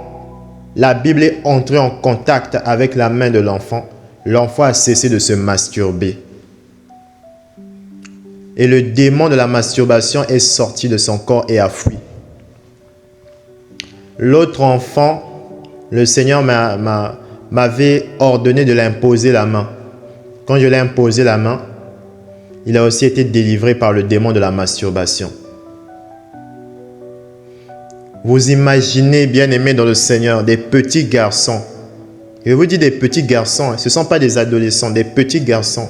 Speaker 1: la Bible est entrée en contact avec la main de l'enfant, l'enfant a cessé de se masturber. Et le démon de la masturbation est sorti de son corps et a fui. L'autre enfant, le Seigneur m'avait ordonné de l'imposer la main. Quand je l'ai imposé la main, il a aussi été délivré par le démon de la masturbation. Vous imaginez, bien-aimés dans le Seigneur, des petits garçons. Je vous dis des petits garçons, ce ne sont pas des adolescents, des petits garçons.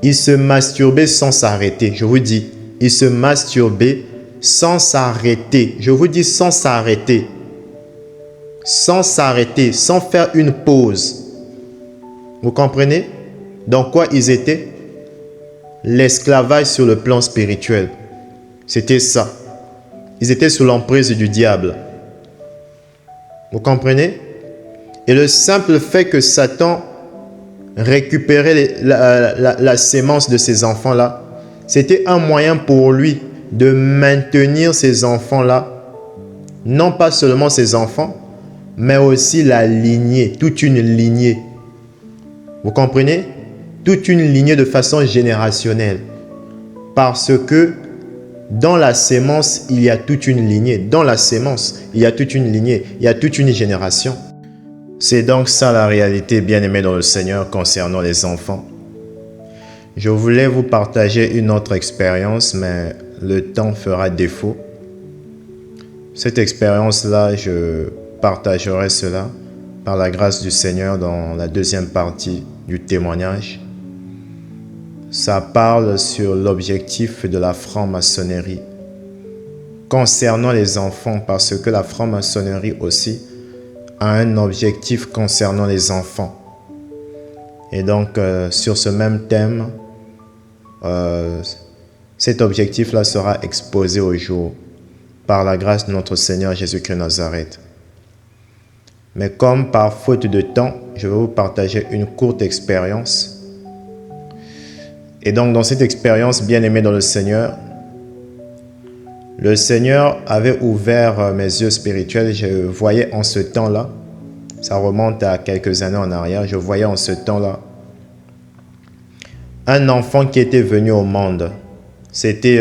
Speaker 1: Ils se masturbaient sans s'arrêter. Je vous dis, ils se masturbaient sans s'arrêter. Je vous dis sans s'arrêter. Sans s'arrêter, sans faire une pause. Vous comprenez? Dans quoi ils étaient? L'esclavage sur le plan spirituel. C'était ça. Ils étaient sous l'emprise du diable. Vous comprenez? Et le simple fait que Satan récupérer la sémence de ces enfants-là. C'était un moyen pour lui de maintenir ces enfants-là, non pas seulement ses enfants, mais aussi la lignée, toute une lignée. Vous comprenez? Toute une lignée de façon générationnelle. Parce que dans la sémence, il y a toute une lignée. Dans la sémence, il y a toute une lignée, il y a toute une génération. C'est donc ça la réalité, bien-aimés dans le Seigneur, concernant les enfants. Je voulais vous partager une autre expérience, mais le temps fera défaut. Cette expérience-là, je partagerai cela par la grâce du Seigneur dans la deuxième partie du témoignage. Ça parle sur l'objectif de la franc-maçonnerie concernant les enfants, parce que la franc-maçonnerie aussi a un objectif concernant les enfants. Et donc, sur ce même thème, cet objectif-là sera exposé au jour par la grâce de notre Seigneur Jésus-Christ Nazareth. Mais comme par faute de temps, je vais vous partager une courte expérience. Et donc, dans cette expérience, bien-aimée dans le Seigneur avait ouvert mes yeux spirituels. Je voyais en ce temps-là, ça remonte à quelques années en arrière, je voyais en ce temps-là un enfant qui était venu au monde. C'était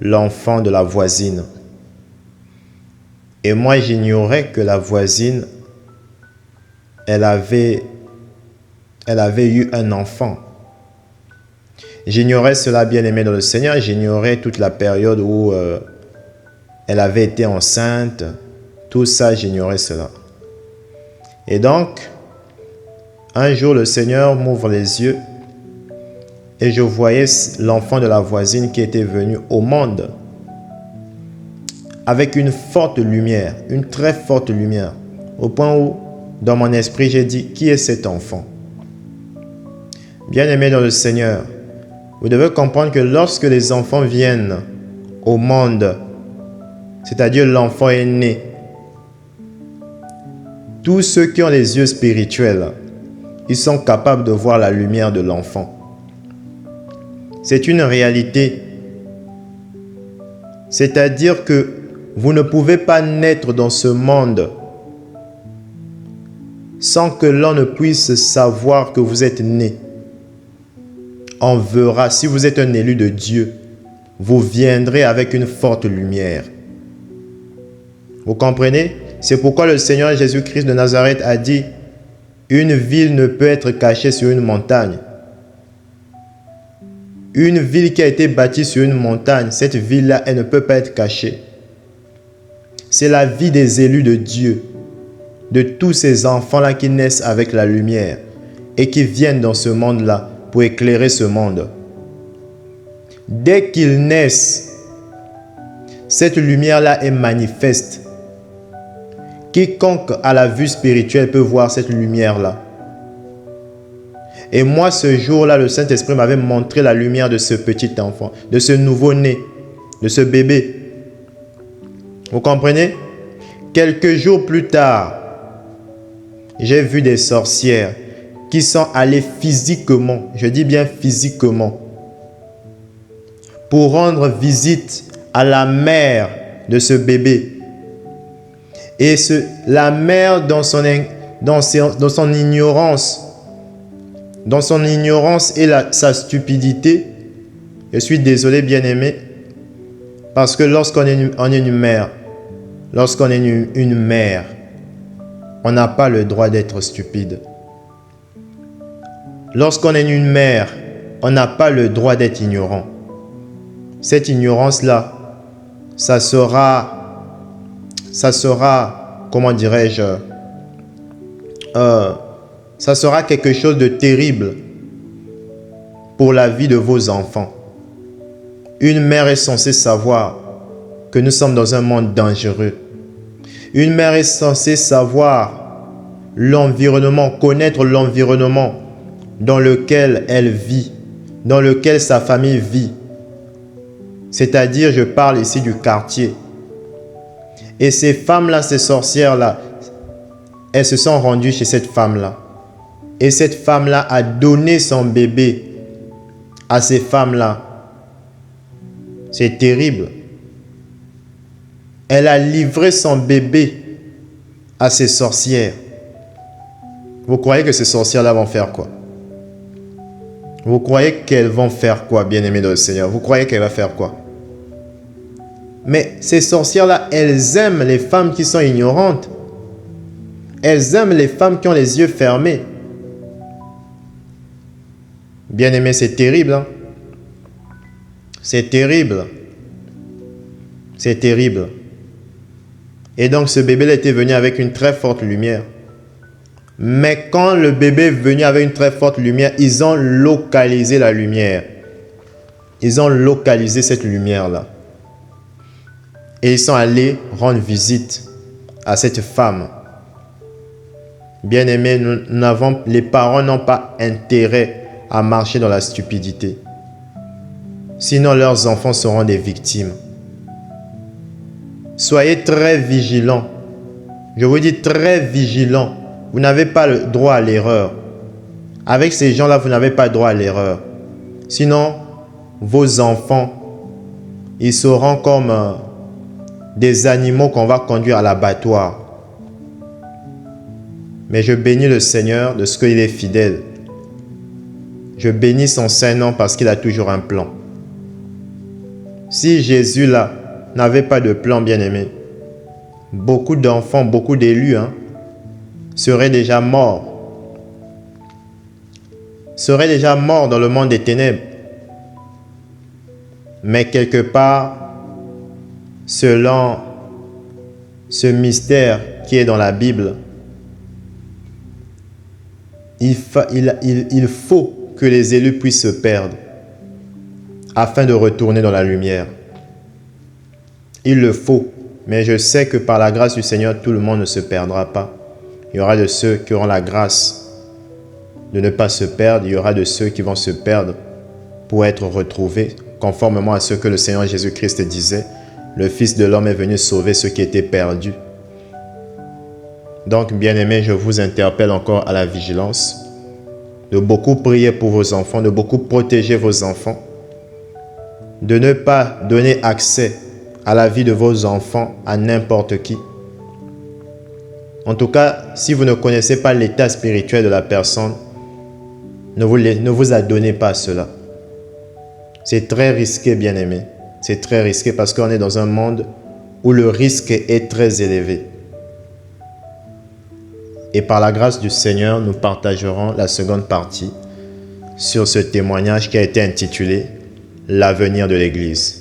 Speaker 1: l'enfant de la voisine. Et moi, j'ignorais que la voisine, elle avait eu un enfant. J'ignorais cela, bien-aimé dans le Seigneur. J'ignorais toute la période où elle avait été enceinte. Tout ça, j'ignorais cela. Et donc, un jour, le Seigneur m'ouvre les yeux et je voyais l'enfant de la voisine qui était venu au monde avec une forte lumière, une très forte lumière, au point où, dans mon esprit, j'ai dit, qui est cet enfant? Bien-aimé dans le Seigneur, vous devez comprendre que lorsque les enfants viennent au monde, c'est-à-dire l'enfant est né, tous ceux qui ont les yeux spirituels, ils sont capables de voir la lumière de l'enfant. C'est une réalité. C'est-à-dire que vous ne pouvez pas naître dans ce monde sans que l'on ne puisse savoir que vous êtes né. On verra, si vous êtes un élu de Dieu, vous viendrez avec une forte lumière. Vous comprenez? C'est pourquoi le Seigneur Jésus-Christ de Nazareth a dit, une ville ne peut être cachée sur une montagne. Une ville qui a été bâtie sur une montagne, cette ville-là, elle ne peut pas être cachée. C'est la vie des élus de Dieu, de tous ces enfants-là qui naissent avec la lumière et qui viennent dans ce monde-là pour éclairer ce monde. Dès qu'ils naissent, cette lumière-là est manifeste. Quiconque a la vue spirituelle peut voir cette lumière-là. Et moi, ce jour-là, le Saint-Esprit m'avait montré la lumière de ce petit enfant, de ce nouveau-né, de ce bébé. Vous comprenez? Quelques jours plus tard, j'ai vu des sorcières qui sont allées physiquement, je dis bien physiquement, pour rendre visite à la mère de ce bébé. Et la mère, dans son ignorance, et sa stupidité, je suis désolé, bien-aimé, parce que lorsqu'on est une mère, on n'a pas le droit d'être stupide. Lorsqu'on est une mère, on n'a pas le droit d'être ignorant. Cette ignorance-là, ça sera, comment dirais-je, ça sera quelque chose de terrible pour la vie de vos enfants. Une mère est censée savoir que nous sommes dans un monde dangereux. Une mère est censée savoir l'environnement, connaître l'environnement dans lequel elle vit, dans lequel sa famille vit. C'est-à-dire, je parle ici du quartier. Et ces femmes-là, ces sorcières-là, elles se sont rendues chez cette femme-là. Et cette femme-là a donné son bébé à ces femmes-là. C'est terrible. Elle a livré son bébé à ces sorcières. Vous croyez que ces sorcières-là vont faire quoi? Vous croyez qu'elles vont faire quoi, bien-aimés dans le Seigneur? Vous croyez qu'elles vont faire quoi? Mais ces sorcières-là, elles aiment les femmes qui sont ignorantes. Elles aiment les femmes qui ont les yeux fermés. Bien-aimés, c'est terrible. Hein? C'est terrible. C'est terrible. Et donc ce bébé était venu avec une très forte lumière. Mais quand le bébé est venu avec une très forte lumière, ils ont localisé la lumière. Ils ont localisé cette lumière-là. Et ils sont allés rendre visite à cette femme. Bien-aimés, les parents n'ont pas intérêt à marcher dans la stupidité. Sinon, leurs enfants seront des victimes. Soyez très vigilants. Je vous dis très vigilants. Vous n'avez pas le droit à l'erreur. Avec ces gens-là, vous n'avez pas le droit à l'erreur. Sinon, vos enfants, ils seront comme des animaux qu'on va conduire à l'abattoir. Mais je bénis le Seigneur de ce qu'il est fidèle. Je bénis son Saint-Nom parce qu'il a toujours un plan. Si Jésus là n'avait pas de plan, bien-aimé, beaucoup d'enfants, beaucoup d'élus seraient déjà morts. Seraient déjà morts dans le monde des ténèbres. Mais quelque part, selon ce mystère qui est dans la Bible, il faut que les élus puissent se perdre afin de retourner dans la lumière. Il le faut, mais je sais que par la grâce du Seigneur, tout le monde ne se perdra pas. Il y aura de ceux qui auront la grâce de ne pas se perdre. Il y aura de ceux qui vont se perdre pour être retrouvés, conformément à ce que le Seigneur Jésus-Christ disait. Le Fils de l'homme est venu sauver ceux qui étaient perdus. Donc, bien-aimés, je vous interpelle encore à la vigilance, de beaucoup prier pour vos enfants, de beaucoup protéger vos enfants, de ne pas donner accès à la vie de vos enfants à n'importe qui. En tout cas, si vous ne connaissez pas l'état spirituel de la personne, ne vous adonnez pas à cela. C'est très risqué, bien-aimé. C'est très risqué parce qu'on est dans un monde où le risque est très élevé. Et par la grâce du Seigneur, nous partagerons la seconde partie sur ce témoignage qui a été intitulé « L'avenir de l'Église ».